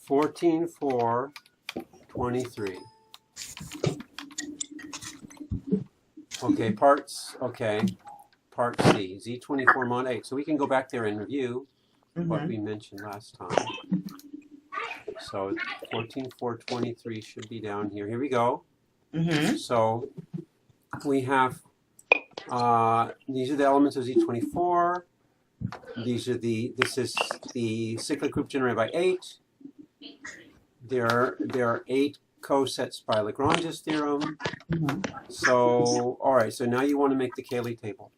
14, 4, 23. Okay, part C, Z24 mod 8. So we can go back there and review what we mentioned last time. So 14, 4, 23 should be down here. Here we go. So we have, these are the elements of Z24. This is the cyclic group generated by 8. There are 8 cosets by Lagrange's theorem. So, all right, so now you want to make the Cayley table.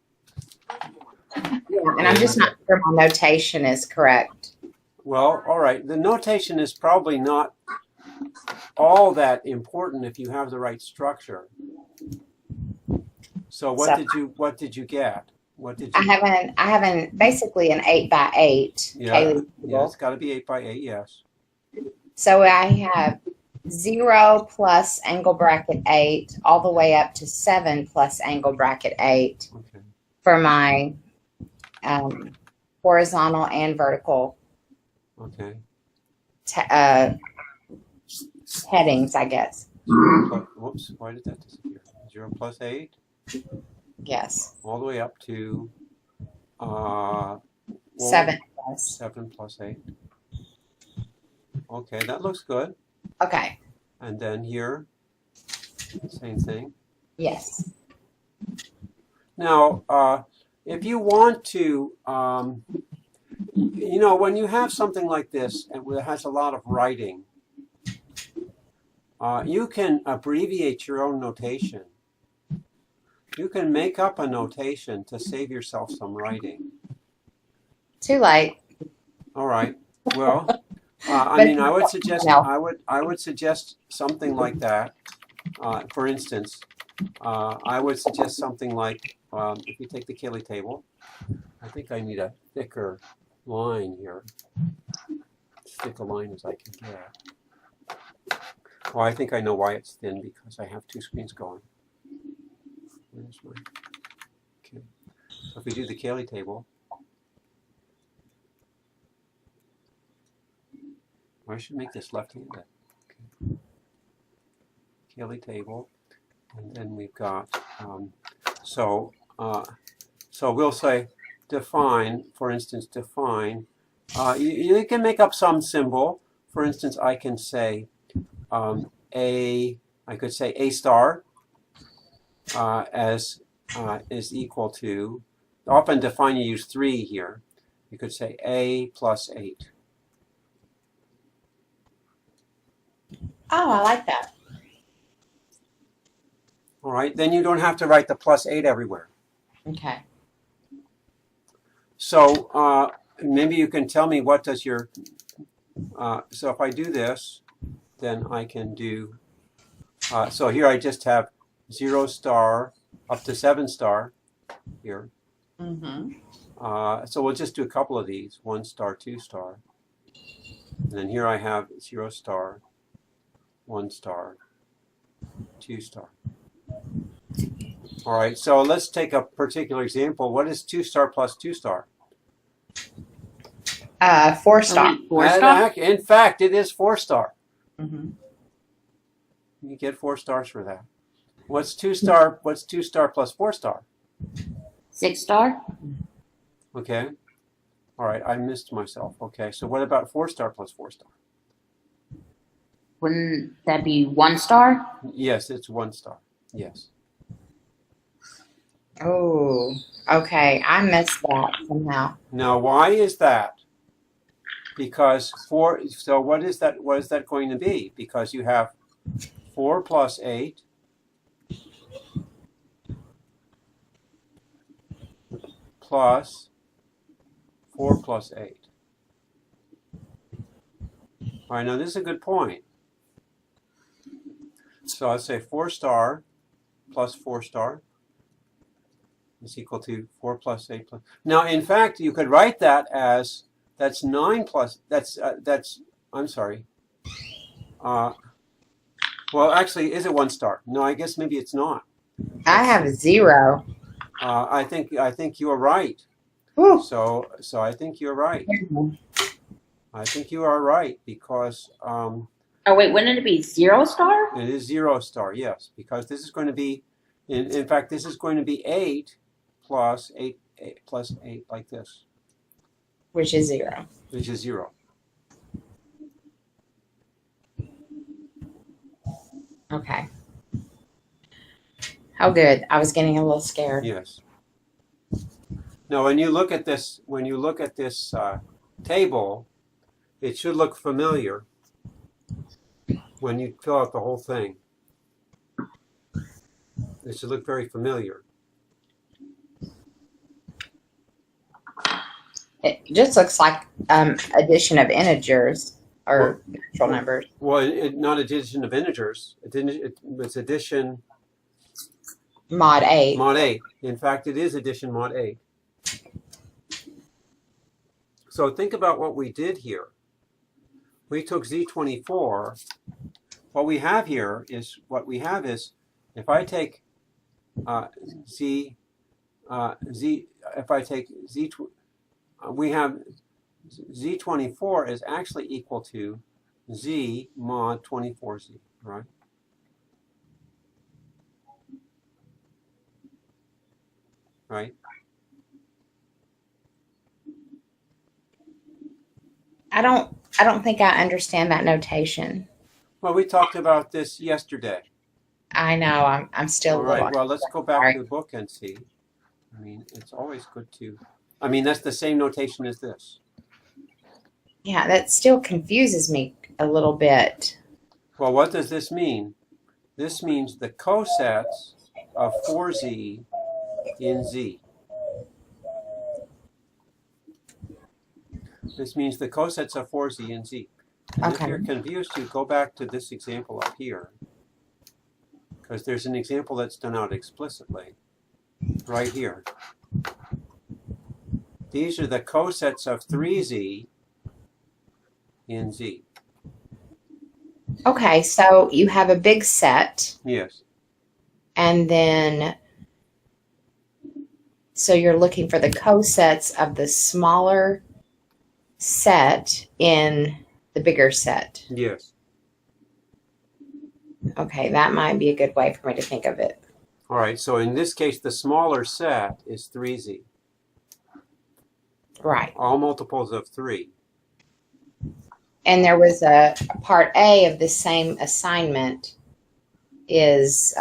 Yeah, and I'm just not sure my notation is correct. Well, all right, the notation is probably not all that important if you have the right structure. So what did you get? What did you? I haven't basically an 8 by 8. Yeah, it's got to be 8 by 8. Yes. So I have 0 plus angle bracket 8 all the way up to 7 plus angle bracket 8 for my horizontal and vertical headings, I guess. Whoops, why did that disappear? 0 plus 8? Yes. All the way up to 7 plus 8. Okay, that looks good. Okay. And then here, same thing. Yes. Now, if you want to, when you have something like this and it has a lot of writing, you can abbreviate your own notation. You can make up a notation to save yourself some writing. Too late. All right. Well, I would suggest something like that. For instance, I would suggest something like, if you take the Cayley table, I think I need a thicker line here. As thick a line as I can get. Well, I think I know why it's thin, because I have 2 screens going. Where's my? Okay. So if we do the Cayley table, I should make this left-handed. Okay. Cayley table, and then we've got so we'll say define. For instance, define. You can make up some symbol. For instance, I can say I could say A star as is equal to. Often define, you use 3 here. You could say A plus 8. Oh, I like that. All right, then you don't have to write the plus 8 everywhere. Okay. So maybe you can tell me what does your, so if I do this, then I can do, so here I just have 0 star up to 7 star here. So we'll just do a couple of these, 1 star, 2 star. And then here I have 0 star, 1 star, 2 star. All right, so let's take a particular example. What is 2 star plus 2 star? 4 star. 4 star? In fact, it is 4 star. Mm-hmm. You get 4 stars for that. What's 2 star? What's 2 star plus 4 star? 6 star? Okay. All right, I missed myself. Okay, so what about 4 star plus 4 star? Wouldn't that be 1 star? Yes, it's 1 star. Yes. Oh, okay. I missed that somehow. Now, why is that? Because 4, so what is that? What is that going to be? Because you have 4 plus 8 plus 4 plus 8. All right, now this is a good point. So I'll say 4 star plus 4 star is equal to 4 plus 8 plus. Now, in fact, you could write that as that's 9 plus, I'm sorry. Well, actually, is it 1 star? No, I guess maybe it's not. I have 0. I think you are right. Whew. So I think you're right. I think you are right because Oh, wait, wouldn't it be 0 star? it is 0 star, yes, because this is going to be, in fact, this is going to be 8 plus 8 plus 8 like this, Which is 0. which is 0. Okay. Oh, good. I was getting a little scared. Yes. Now, when you look at this, table, it should look familiar when you fill out the whole thing. It should look very familiar. It just looks like addition of integers or natural numbers. Well, not addition of integers. It's addition Mod 8. mod 8. In fact, it is addition mod 8. So think about what we did here. We took Z24. What we have here is, if I take we have Z24 is actually equal to Z mod 24Z, right? Right? I don't think I understand that notation. Well, we talked about this yesterday. I know. I'm still All a little. right. Well, let's go back to the book and see. I mean, it's always good to. I mean, that's the same notation as this. Yeah, that still confuses me a little bit. Well, what does this mean? This means the cosets of 4Z in Z. This means the cosets of 4Z in Z. And Okay. if you're confused, you go back to this example up here. Because there's an example that's done out explicitly. Right here. These are the cosets of 3Z in Z. Okay, so you have a big set, Yes. and then so you're looking for the cosets of the smaller set in the bigger set. Yes. Okay, that might be a good way for me to think of it. All right, so in this case, the smaller set is 3Z. Right. All multiples of 3. And there was a part A of the same assignment is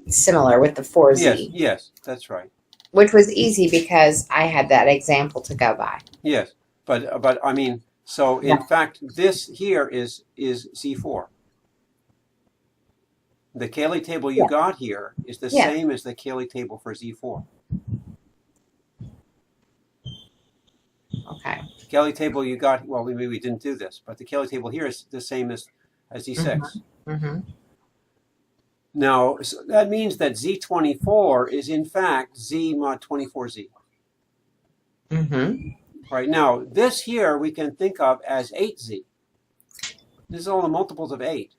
similar with the 4Z. Yes, yes, that's right. Which was easy because I had that example to go by. Yes, but I mean, so in fact, this here is Z4. The Cayley table you got here is the same as the Cayley table for Z4. Okay. The Cayley table you got, well, maybe we didn't do this, but the Cayley table here is the same as Z6. Mm-hmm. Now, so that means that Z24 is in fact Z mod 24Z. Mm-hmm. Right, now, this here we can think of as 8Z. This is all the multiples of 8.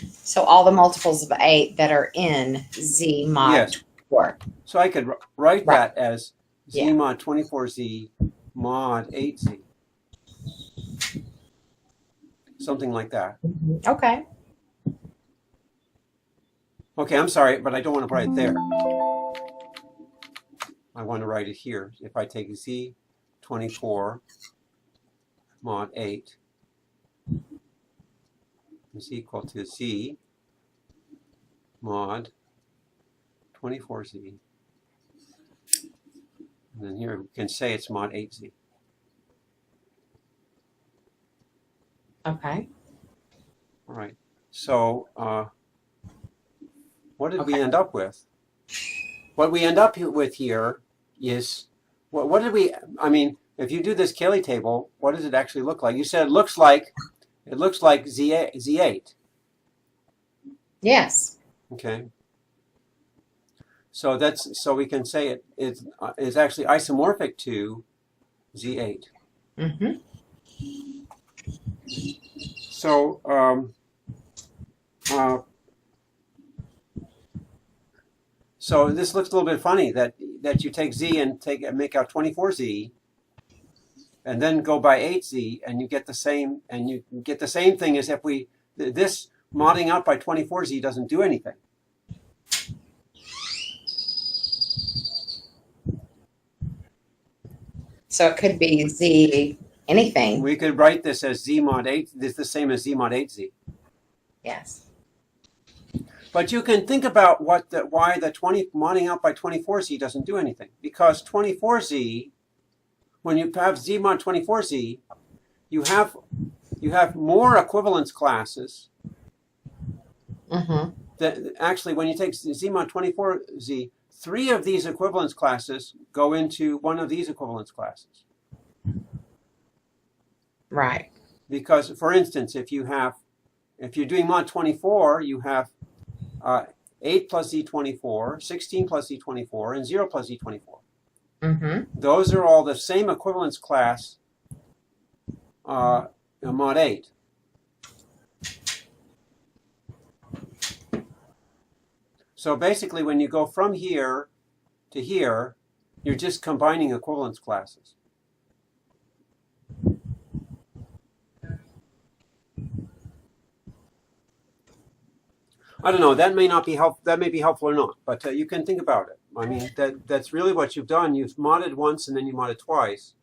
So all the multiples of 8 that are in Z mod 4. So I could write that as Z Yeah. mod 24Z mod 8Z. Something like that. Okay. Okay, I'm sorry, but I don't want to write it there. I want to write it here. If I take Z24 mod 8 is equal to Z mod 24Z. And then here we can say it's mod 8Z. Okay. All right. So what did we end up with? What we end up with here is, what did we, I mean, if you do this Cayley table, what does it actually look like? You said it looks like Z8. Yes. Okay. So we can say it is actually isomorphic to Z8. Mm-hmm. So so this looks a little bit funny that you take Z and make out 24Z, and then go by 8z, and you get the same, thing as if this modding out by 24z doesn't do anything. So it could be z anything. We could write this as z mod 8. This is the same as z mod 8z. Yes. But you can think about why the modding out by 24z doesn't do anything. Because 24z, when you have z mod 24z, you have more equivalence classes. That actually, when you take z mod 24z, 3 of these equivalence classes go into one of these equivalence classes. Right. Because, for instance, if you're doing mod 24, you have 8 plus z24, 16 plus z24, and 0 plus z24. Those are all the same equivalence class mod 8. So basically, when you go from here to here, you're just combining equivalence classes. I don't know. That may not be helpful. That may be helpful or not, but you can think about it. I mean, that's really what you've done. You've modded once and then you modded twice.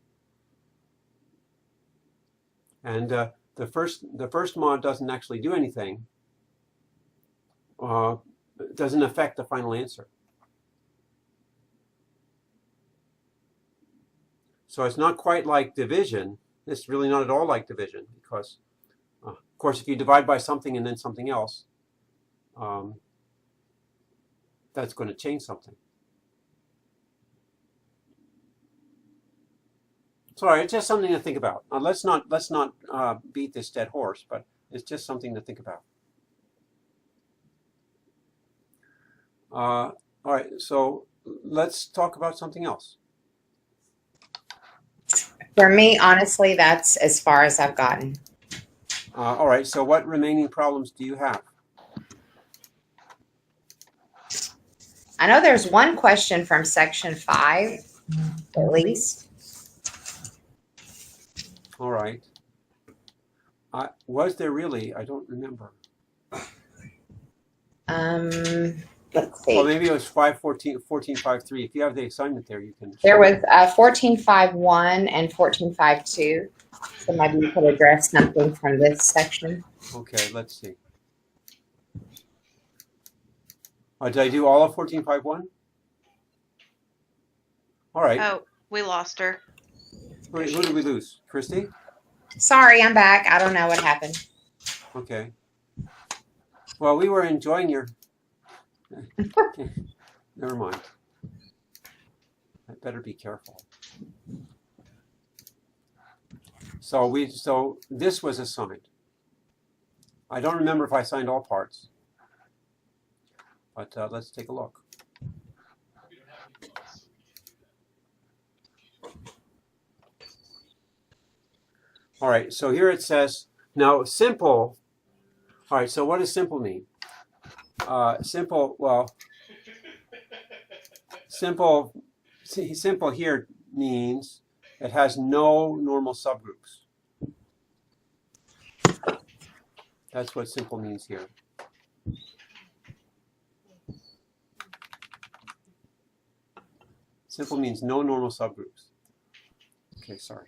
And the first mod doesn't actually do anything. Doesn't affect the final answer. So it's not quite like division. It's really not at all like division because, of course, if you divide by something and then something else, that's going to change something. Sorry, it's just something to think about. Let's not beat this dead horse, but it's just something to think about. All right, so let's talk about something else. For me, honestly, that's as far as I've gotten. All right, so what remaining problems do you have? I know there's one question from section 5, at least. All right. Was there really? I don't remember. Let's see. Well, maybe it was 14.5.3. If you have the assignment there, you can. There was 14.5.1 and 14.5.2. So maybe you could address something from this section. Okay, let's see. Did I do all of 14.5.1? All right. Oh, we lost her. Who did we lose? Christy? Sorry, I'm back. I don't know what happened. Okay. Well, we were enjoying your... Never mind. I better be careful. So this was assigned. I don't remember if I signed all parts. But let's take a look. All right, so here it says, now simple. All right, so what does simple mean? Simple here means it has no normal subgroups. That's what simple means here. Simple means no normal subgroups. Okay, sorry.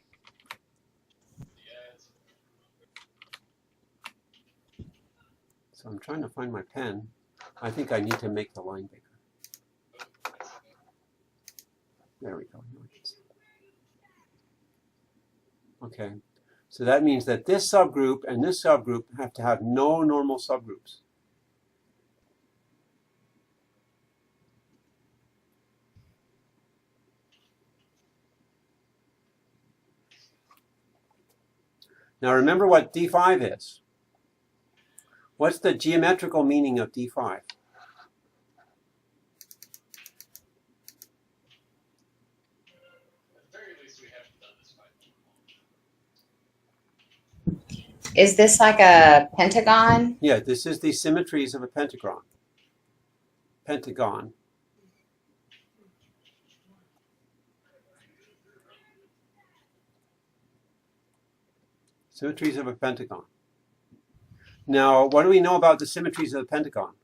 So I'm trying to find my pen. I think I need to make the line bigger. There we go. Okay, so that means that this subgroup and this subgroup have to have no normal subgroups. Now remember what D5 is. What's the geometrical meaning of D5? Is this like a pentagon? Yeah, this is the symmetries of a pentagon. Pentagon. Symmetries of a pentagon. Now, what do we know about the symmetries of the pentagon?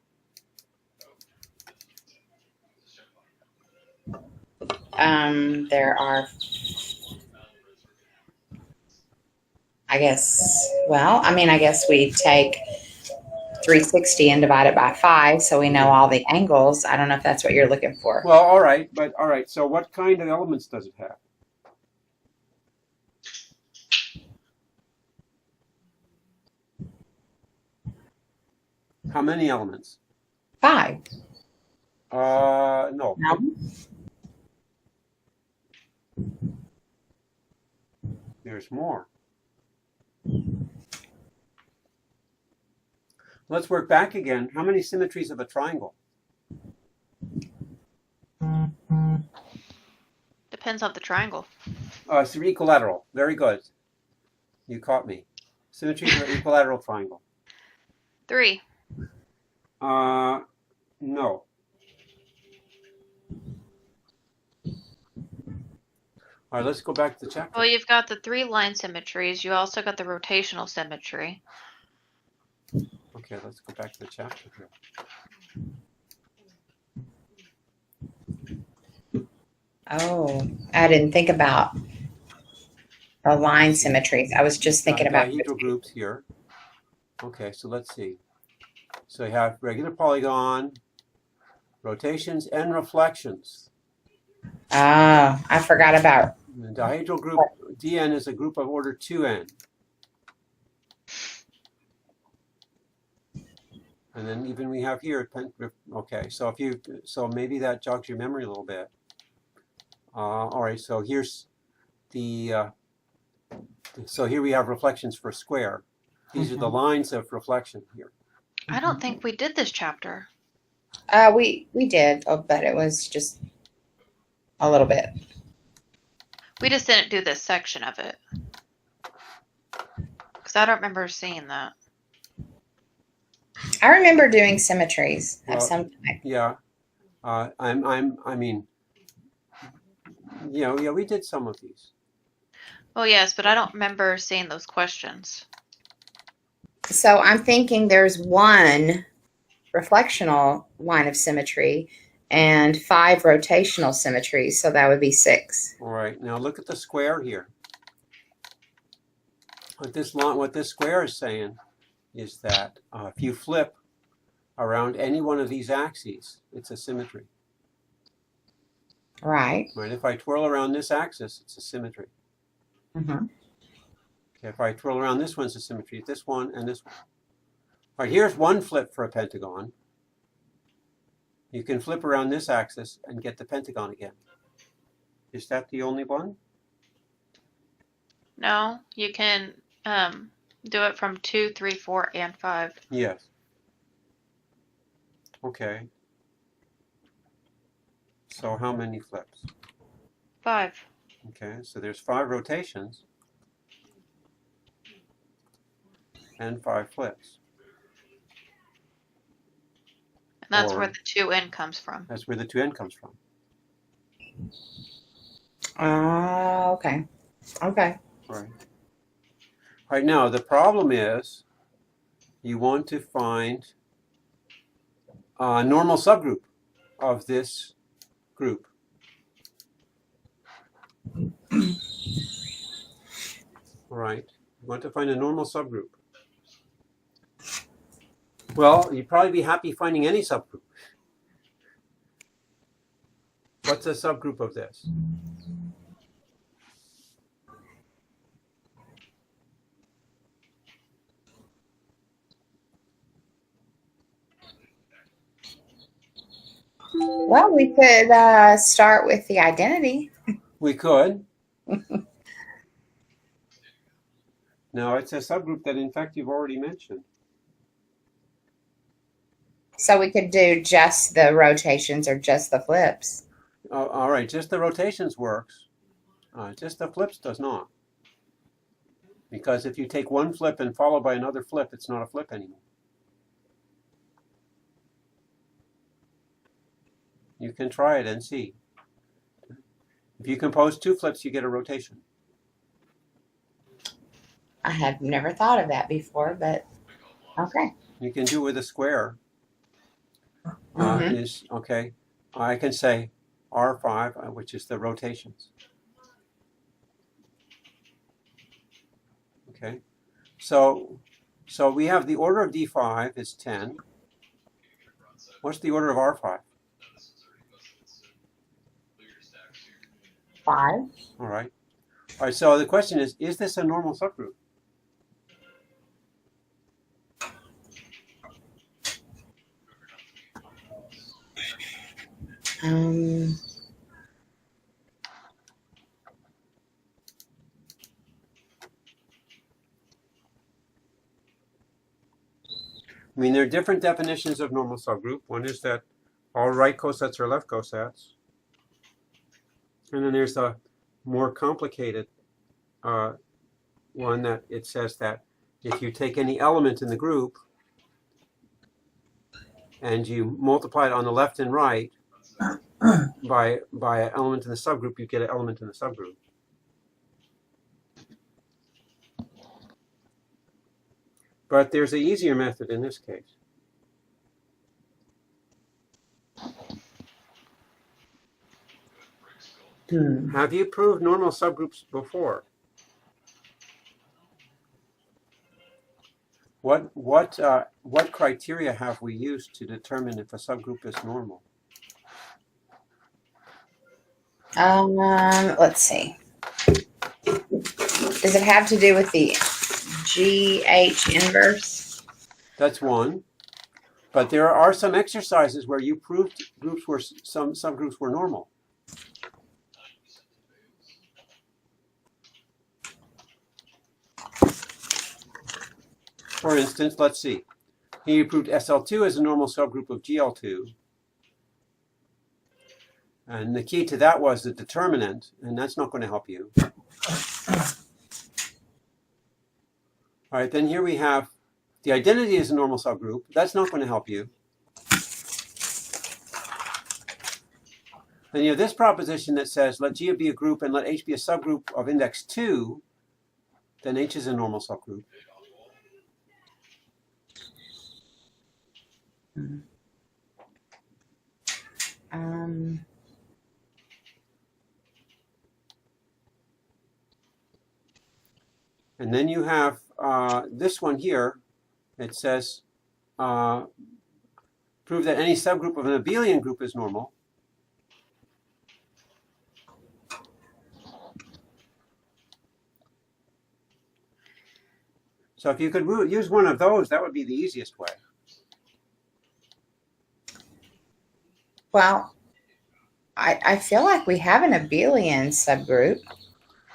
There are, I guess, well, I mean, I guess we take 360 and divide it by 5, so we know all the angles. I don't know if that's what you're looking for. Well, all right, so what kind of elements does it have? How many elements? 5. No. No. There's more. Let's work back again. How many symmetries of a triangle? Depends on the triangle. It's equilateral. Very good. You caught me. Symmetries of an equilateral triangle. 3. No. All right, let's go back to the chapter. Well, you've got the 3 line symmetries. You also got the rotational symmetry. Okay, let's go back to the chapter here. Oh, I didn't think about the line symmetries. I was just thinking about dihedral groups here. Okay, so let's see. So you have regular polygon, rotations, and reflections. Oh, I forgot about. The dihedral group, Dn, is a group of order 2n. And then even we have here, okay, so so maybe that jogs your memory a little bit. All right, so here's the, so here we have reflections for square. These are the lines of reflection here. I don't think we did this chapter. We did, but it was just a little bit. We just didn't do this section of it. Because I don't remember seeing that. I remember doing symmetries of some type. Yeah, I mean, yeah, we did some of these. Well, yes, but I don't remember seeing those questions. So I'm thinking there's 1 reflectional line of symmetry and 5 rotational symmetries, so that would be 6. All right, now look at the square here. What this square is saying is that if you flip around any one of these axes, it's a symmetry. Right. Right. If I twirl around this axis, it's a symmetry. Mm-hmm. Okay, if I twirl around this one, it's a symmetry. This one and this one. All right, here's one flip for a pentagon. You can flip around this axis and get the pentagon again. Is that the only one? No, you can do it from 2, 3, 4, and 5. Yes. Okay. So how many flips? 5. Okay, so there's 5 rotations and 5 flips. And that's Or- where the 2n comes from. That's where the 2n comes from. Okay. Okay. All right. All right, now the problem is you want to find a normal subgroup of this group. All right, you want to find a normal subgroup. Well, you'd probably be happy finding any subgroup. What's a subgroup of this? Well, we could start with the identity. We could. No, it's a subgroup that, in fact, you've already mentioned. So we could do just the rotations or just the flips. All right, just the rotations works. Just the flips does not. Because if you take one flip and follow by another flip, it's not a flip anymore. You can try it and see. If you compose 2 flips, you get a rotation. I had never thought of that before, but okay. You can do with a square. Mhm. Is okay. I can say R5, which is the rotations. Okay. So we have the order of D5 is 10. What's the order of R5? 5. All right. All right. So the question is this a normal subgroup? Um, I mean, there are different definitions of normal subgroup. One is that all right cosets are left cosets. And then there's a more complicated one that it says that if you take any element in the group and you multiply it on the left and right by an element in the subgroup, you get an element in the subgroup. But there's an easier method in this case. Have you proved normal subgroups before? What criteria have we used to determine if a subgroup is normal? let's see. Does it have to do with the GH inverse? That's one. But there are some exercises where you proved some subgroups were normal. For instance, let's see. Here you proved SL2 is a normal subgroup of GL2. And the key to that was the determinant, and that's not going to help you. All right, then here we have the identity is a normal subgroup. That's not going to help you. Then you have this proposition that says let G be a group and let H be a subgroup of index 2. Then H is a normal subgroup. And then you have this one here. It says prove that any subgroup of an abelian group is normal. So if you could use one of those, that would be the easiest way. Well, I feel like we have an abelian subgroup.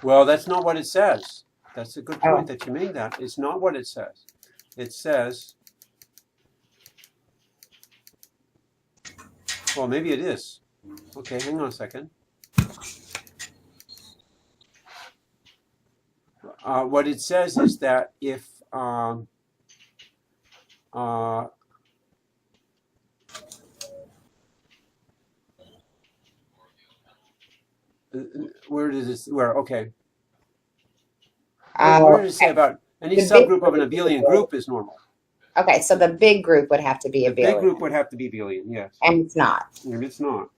Well, that's not what it says. That's a good point that you made that. It's not what it says. It says, well, maybe it is. Okay, hang on a second. What it says is that if where does this? Where? Okay. What does it say about any subgroup of an abelian group is normal? Okay, so the big group would have to be abelian. The big group would have to be abelian, yes. And it's not. And it's not.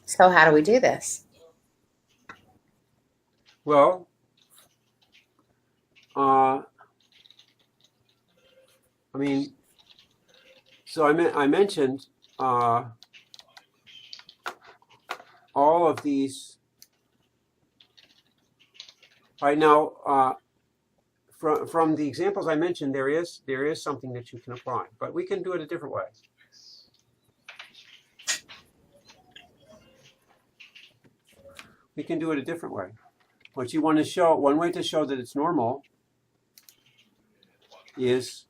So how do we do this? Well, I mean, so I mentioned all of these. Right now, from the examples I mentioned, there is something that you can apply, but we can do it a different way. We can do it a different way. What you want to show, one way to show that it's normal is,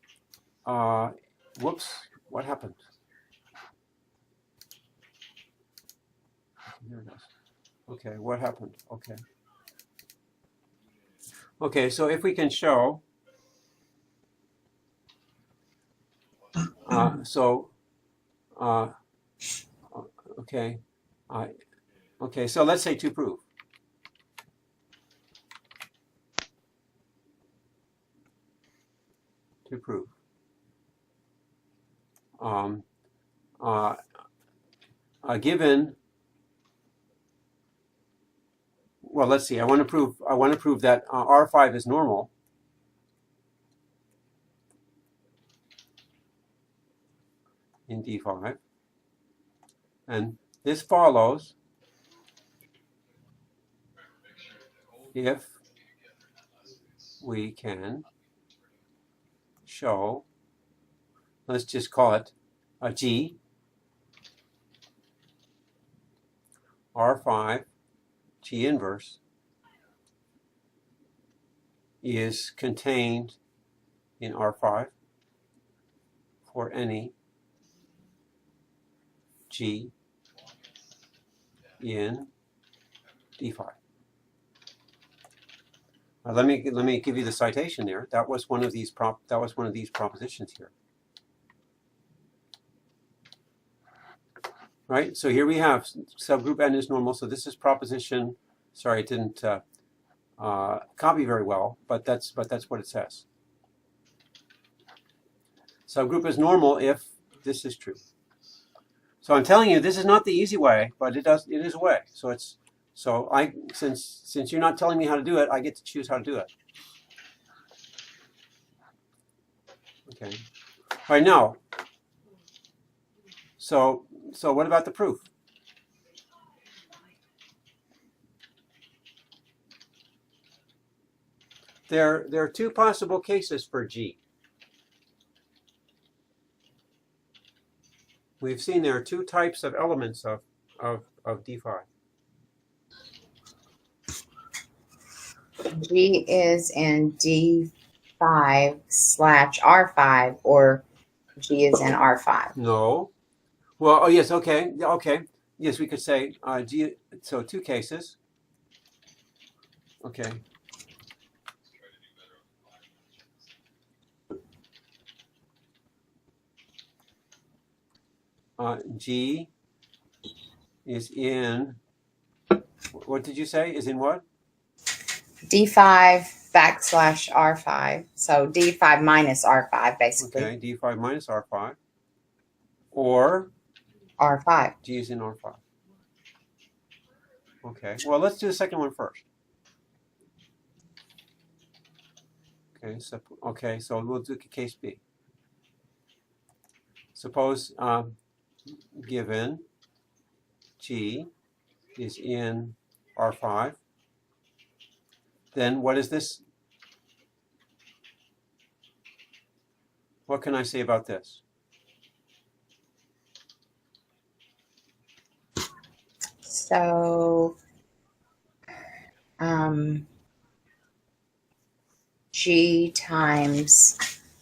whoops, what happened? Here it is. Okay, what happened? Okay. Okay, so if we can show, Okay. Okay, so let's say to prove. To prove. Given. Well, let's see. I want to prove that R5 is normal. In D5. And this follows if we can show, let's just call it a G, R5, G inverse is contained in R5 for any G in D5. Let me give you the citation there. That was one of these propositions here. Right. So here we have subgroup N is normal. So this is proposition. Sorry, it didn't copy very well, but that's what it says. Subgroup is normal if this is true. So I'm telling you, this is not the easy way, but it is a way. So since you're not telling me how to do it, I get to choose how to do it. Okay. All right, now. So what about the proof? There are two possible cases for G. We've seen there are two types of elements of D5. G is in D5/R5, or G is in R5. No. Well, oh yes, okay. Yes, we could say G. So two cases. Okay. G is in, what did you say? Is in what? D5/R5. So D5 minus R5, basically. Okay, D5 minus R5. Or R5. G is in R5. Okay, well, let's do the second one first. Okay, so we'll do case B. Suppose given G is in R5, then what is this? What can I say about this? So G times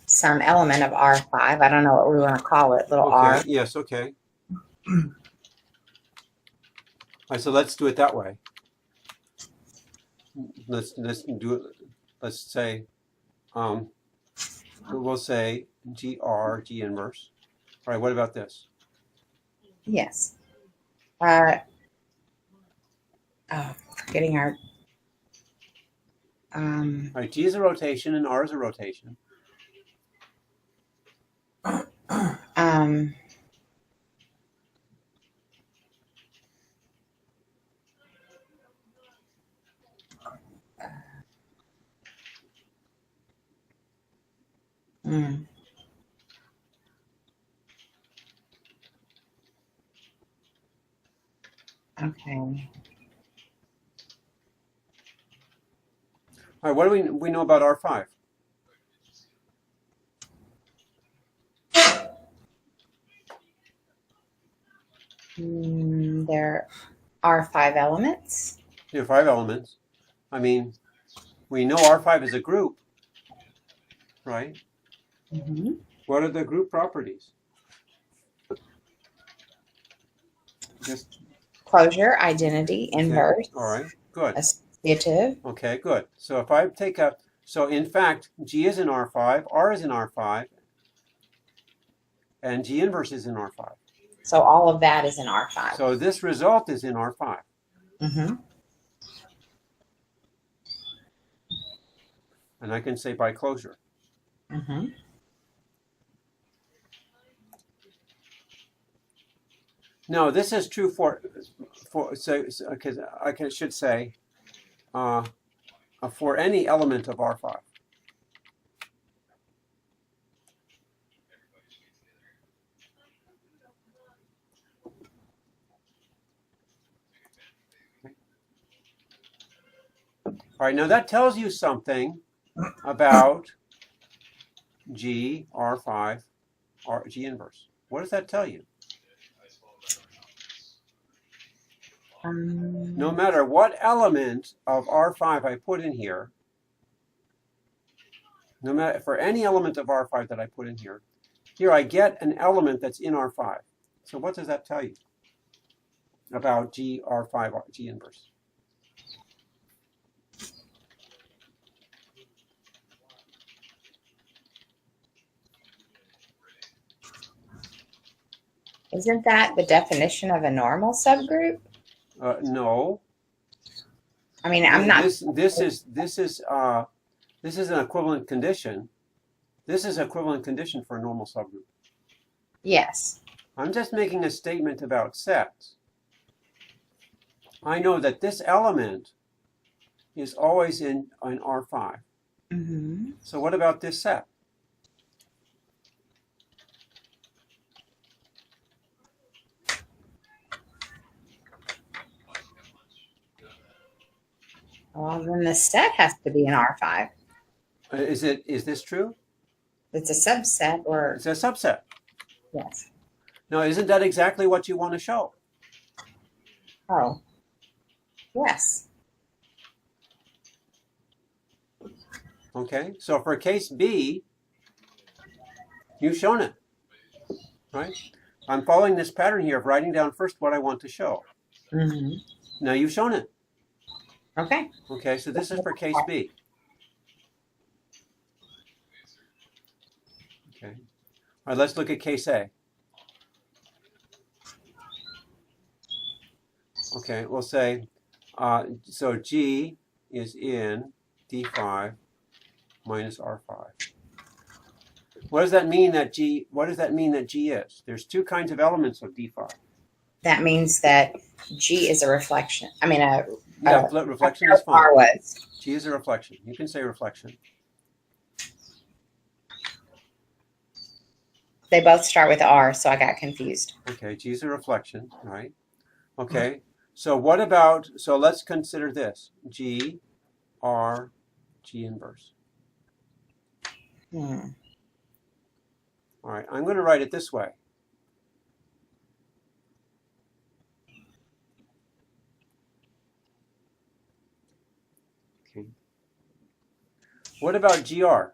some element of R5. I don't know what we want to call it, little r. Yes, okay. All right, so let's do it that way. Let's do it. Let's say we'll say GR, G inverse. All right, what about this? Yes. Forgetting our. All right, G is a rotation and R is a rotation. Okay. All right, what do we know about R5? There are 5 elements. There are 5 elements. I mean, we know R5 is a group, right? Mm-hmm. What are the group properties? Just Closure, identity, inverse. All right, good. Associative. Okay, good. So if I take a, so in fact, G is in R5, R is in R5, and G inverse is in R5. So all of that is in R5. So this result is in R5. Mm-hmm. And I can say by closure. Mm-hmm. No, this is true for because should say for any element of R5. All right, now that tells you something about G, R5, G inverse. What does that tell you? No matter what element of R5 I put in here, no matter for any element of R5 that I put in here, I get an element that's in R5. So what does that tell you about G, R5, G inverse? Isn't that the definition of a normal subgroup? No. I mean, I'm not. This is an equivalent condition. This is an equivalent condition for a normal subgroup. Yes. I'm just making a statement about sets. I know that this element is always in R5. Mm-hmm. So what about this set? Well, then the set has to be in R5. Is this true? It's a subset, or It's a subset. yes. Now, isn't that exactly what you want to show? Oh, yes. Okay, so for case B, you've shown it, right? I'm following this pattern here of writing down first what I want to show. Mm-hmm. Now you've shown it. Okay. Okay, so this is for case B. Okay. All right, let's look at case A. Okay, we'll say, so G is in D5 minus R5. What does that mean that G is? There's two kinds of elements of D5. That means that G is a reflection. I mean, Reflection is fine. R was. G is a reflection. You can say reflection. They both start with R, so I got confused. Okay, G is a reflection, right? Okay, so what about, so let's consider this. G, R, G inverse. Hmm. All right, I'm going to write it this way. Okay. What about GR?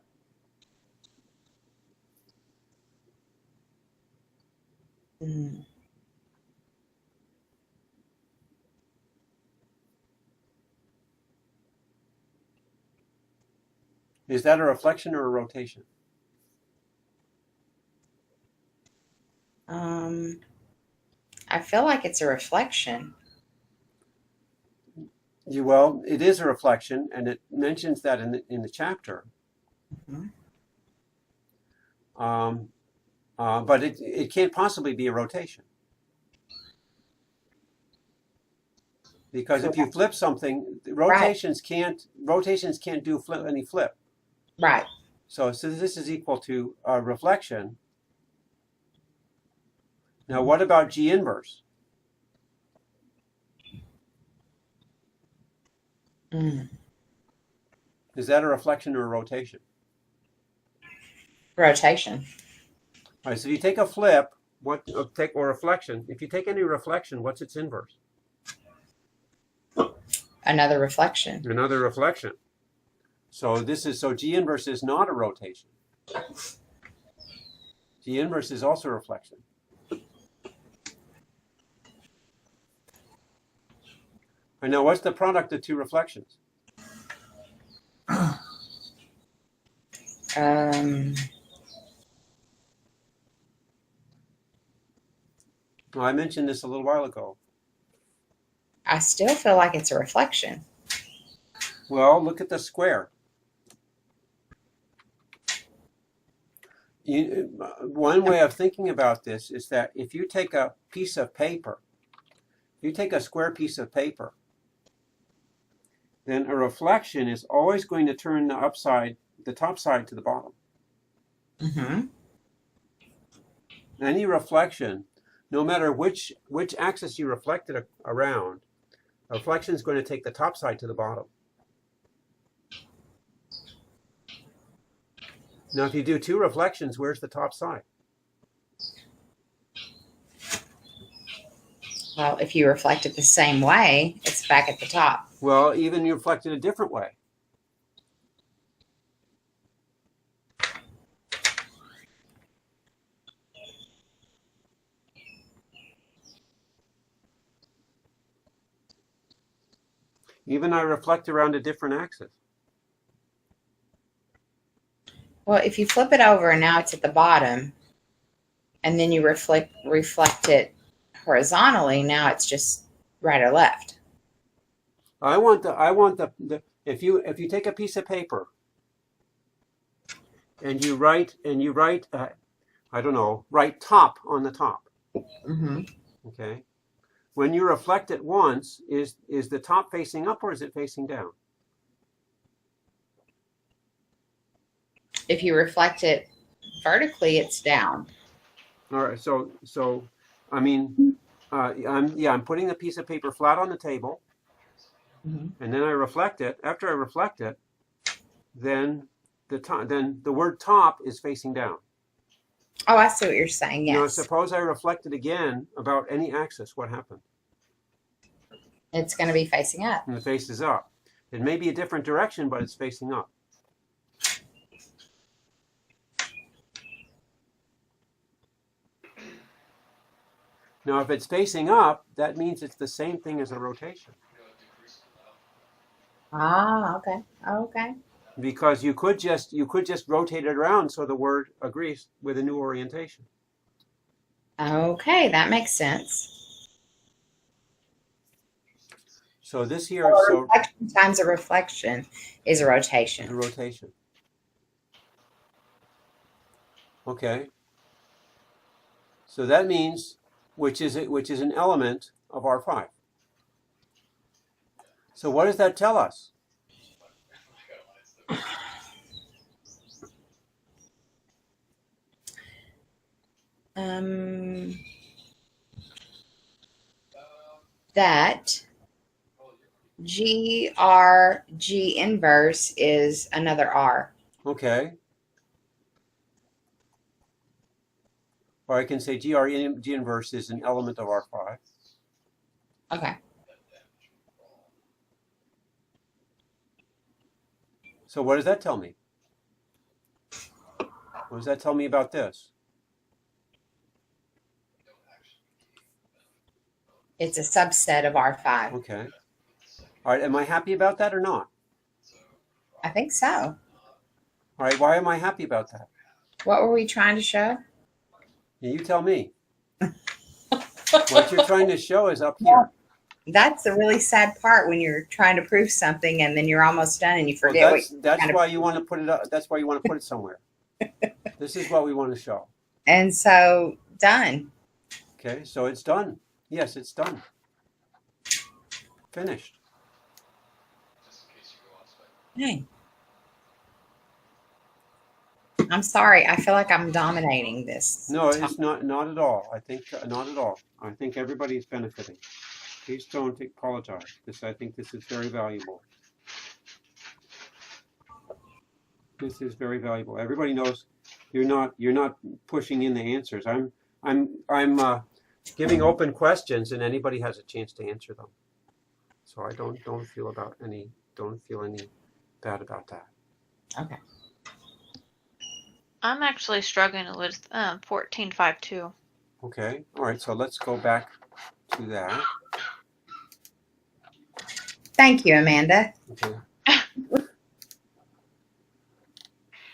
Hmm. Is that a reflection or a rotation? I feel like it's a reflection. Well, it is a reflection, and it mentions that in the chapter. Mm-hmm. But it can't possibly be a rotation. Because if you flip something, rotations can't do any flip. Right. So this is equal to a reflection. Now, what about G inverse? Mm. Is that a reflection or a rotation? Rotation. All right, so if you take a flip, or reflection, if you take any reflection, what's its inverse? Another reflection. Another reflection. So G inverse is not a rotation. G inverse is also a reflection. And now what's the product of two reflections? Well, I mentioned this a little while ago. I still feel like it's a reflection. Well, look at the square. One way of thinking about this is that if you take a piece of paper, if you take a square piece of paper, then a reflection is always going to turn the top side to the bottom. Mm-hmm. Any reflection, no matter which axis you reflect it around, a reflection is going to take the top side to the bottom. Now, if you do two reflections, where's the top side? Well, if you reflect it the same way, it's back at the top. Well, even you reflect it a different way. Even I reflect around a different axis. Well, if you flip it over and now it's at the bottom, and then you reflect it horizontally, now it's just right or left. I want the if you take a piece of paper and you write I don't know, write top on the top. Mm-hmm. Okay. When you reflect it once, is the top facing up or is it facing down? If you reflect it vertically, it's down. All right. So I mean, I'm putting the piece of paper flat on the table, Mm-hmm. and then I reflect it. After I reflect it, then the word top is facing down. Oh, I see what you're saying. Yes. Now, suppose I reflect it again about any axis. What happened? It's going to be facing up. And the face is up. It may be a different direction, but it's facing up. Now, if it's facing up, that means it's the same thing as a rotation. Ah, okay. Okay. Because you could just rotate it around so the word agrees with a new orientation. Okay, that makes sense. So this here, So reflection times a reflection is a rotation. a rotation. Okay. So that means which is an element of R5. So what does that tell us? That G inverse is another R. Okay. Or I can say G inverse is an element of R5. Okay. So what does that tell me? What does that tell me about this? It's a subset of R5. Okay. All right. Am I happy about that or not? I think so. All right. Why am I happy about that? What were we trying to show? You tell me. What you're trying to show is up here. That's the really sad part when you're trying to prove something and then you're almost done and you Well, forget that's why you want to put it up. That's why you want to put it somewhere. This is what we want to show. And so done. Okay. So it's done. Yes, it's done. Finished. Hey. I'm sorry. I feel like I'm dominating this. No, it's not at all. I think not at all. I think everybody's benefiting. Please don't apologize. I think this is very valuable. This is very valuable. Everybody knows you're not pushing in the answers. I'm giving open questions, and anybody has a chance to answer them. So I don't feel any bad about that. Okay. I'm actually struggling with 1452. Okay. All right. So let's go back to that. Thank you, Amanda. Okay.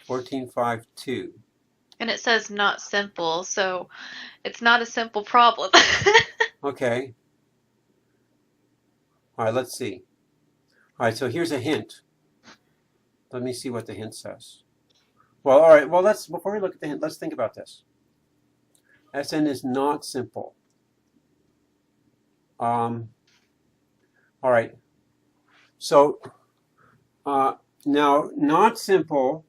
1452. And it says not simple, so it's not a simple problem. Okay. All right, let's see. All right, so here's a hint. Let me see what the hint says. Well, all right. Well, before we look at the hint, let's think about this. Sn is not simple. All right. So now, not simple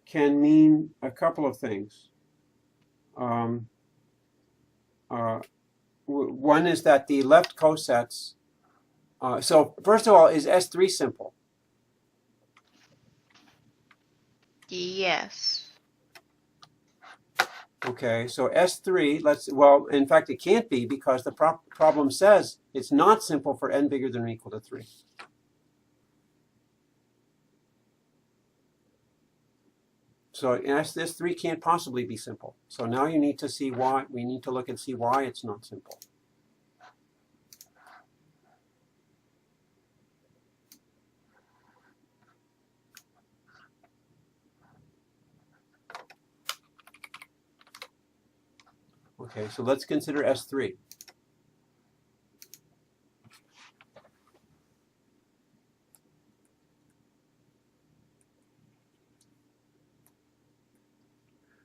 can mean a couple of things. One is that the left cosets. So first of all, is S3 simple? Yes. Okay, so S3, well, in fact, it can't be because the problem says it's not simple for n bigger than or equal to 3. So S3 can't possibly be simple. So now you need to see why, we need to look and see why it's not simple. Okay, so let's consider S3.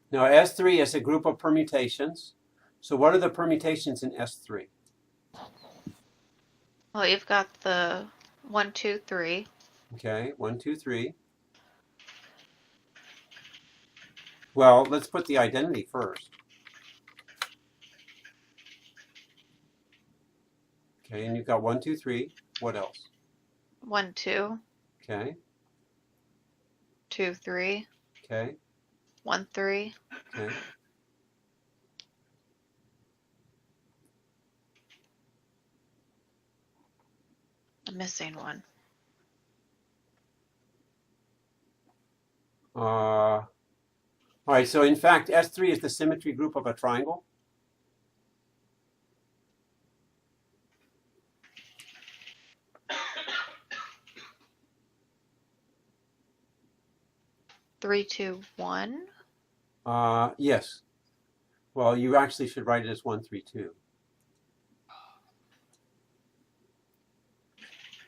Now S3 is a group of permutations. So what are the permutations in S3? Well, you've got the 1, 2, 3. Okay, 1, 2, 3. Well, let's put the identity first. Okay, and you've got 1, 2, 3. What else? 1, 2. Okay. 2, 3. Okay. 1, 3. Okay. I'm missing one. All right, so in fact, S3 is the symmetry group of a triangle. Three, two, one. Yes. Well, you actually should write it as 1, 3, 2.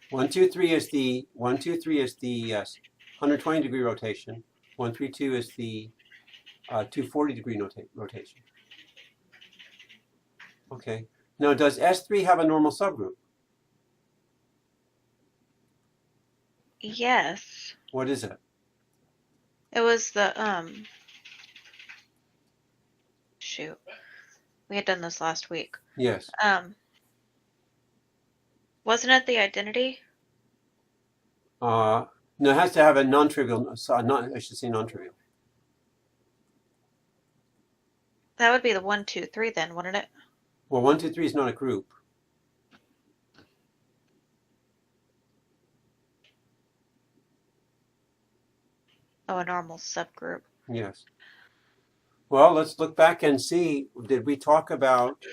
1, 2, 3 is the 120-degree rotation. 1, 3, 2 is the 240-degree rotation. Okay. Now, does S3 have a normal subgroup? Yes. What is it? It was the shoot. We had done this last week. Yes. Wasn't it the identity? No, it has to have a non-trivial. I should say non-trivial. That would be the 1, 2, 3 then, wouldn't it? Well, 1, 2, 3 is not a group. Oh, a normal subgroup. Yes. Well, let's look back and see. Did we talk about?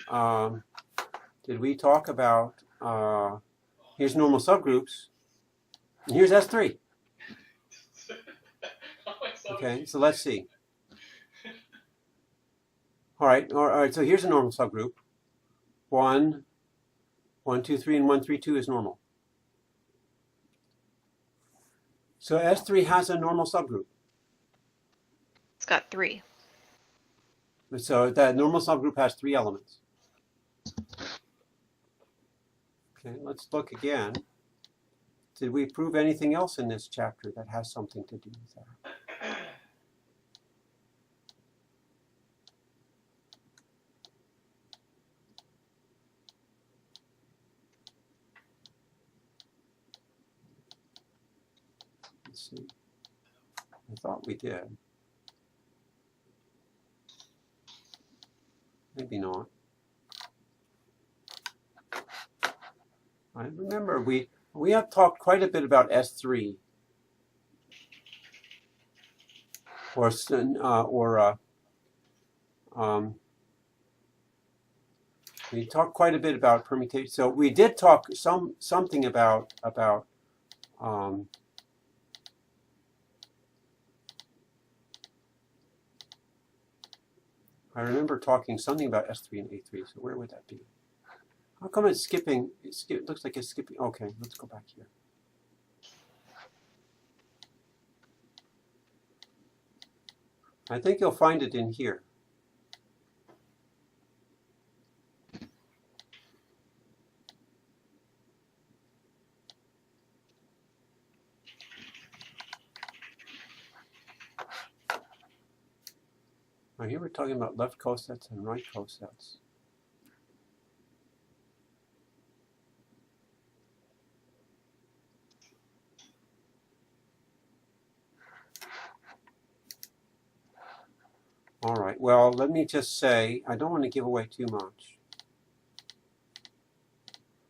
Here's normal subgroups. And here's S3. Okay, so let's see. All right. So here's a normal subgroup. 1, 1, 2, 3, and 1, 3, 2 is normal. So S3 has a normal subgroup. It's got 3. So that normal subgroup has 3 elements. Okay, let's look again. Did we prove anything else in this chapter that has something to do with that? Let's see. I thought we did. Maybe not. I remember we have talked quite a bit about S3 we talked quite a bit about permutation. So we did talk something about. I remember talking something about S3 and A3, so where would that be? How come it's skipping? It looks like it's skipping. Okay, let's go back here. I think you'll find it in here. Now here we're talking about left cosets and right cosets. All right, well, let me just say, I don't want to give away too much.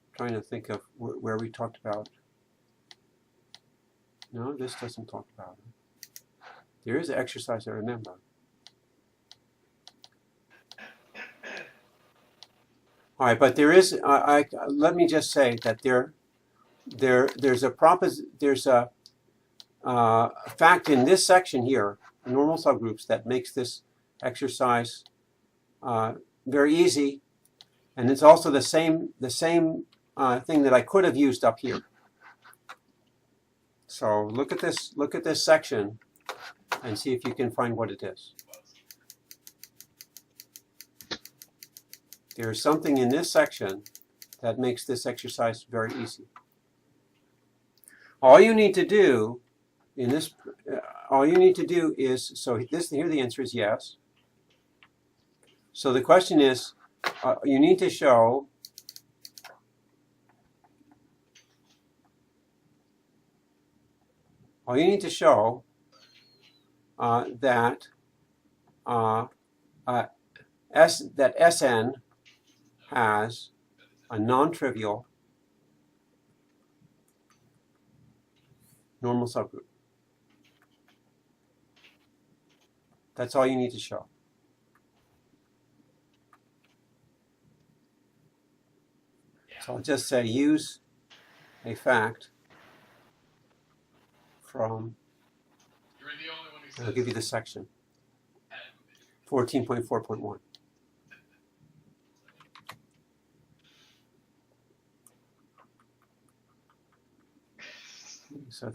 I'm trying to think of where we talked about. No, this doesn't talk about it. There is an exercise I remember. All right, but there is. Let me just say that there's a fact in this section here, normal subgroups, that makes this exercise very easy, and it's also the same thing that I could have used up here. So look at this section and see if you can find what it is. There's something in this section that makes this exercise very easy. All you need to do in this, is, so this here the answer is yes. So the question is, you need to show that Sn has a non-trivial normal subgroup. That's all you need to show. So I'll just say use a fact from, I'll give you the section, 14.4.1. So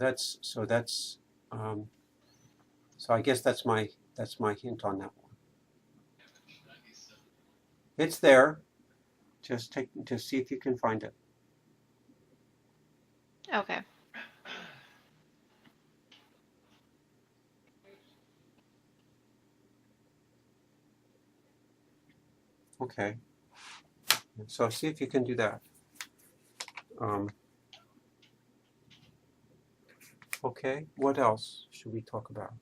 I guess that's my hint on that one. It's there. Just see if you can find it. Okay. Okay. So see if you can do that. Okay. What else should we talk about?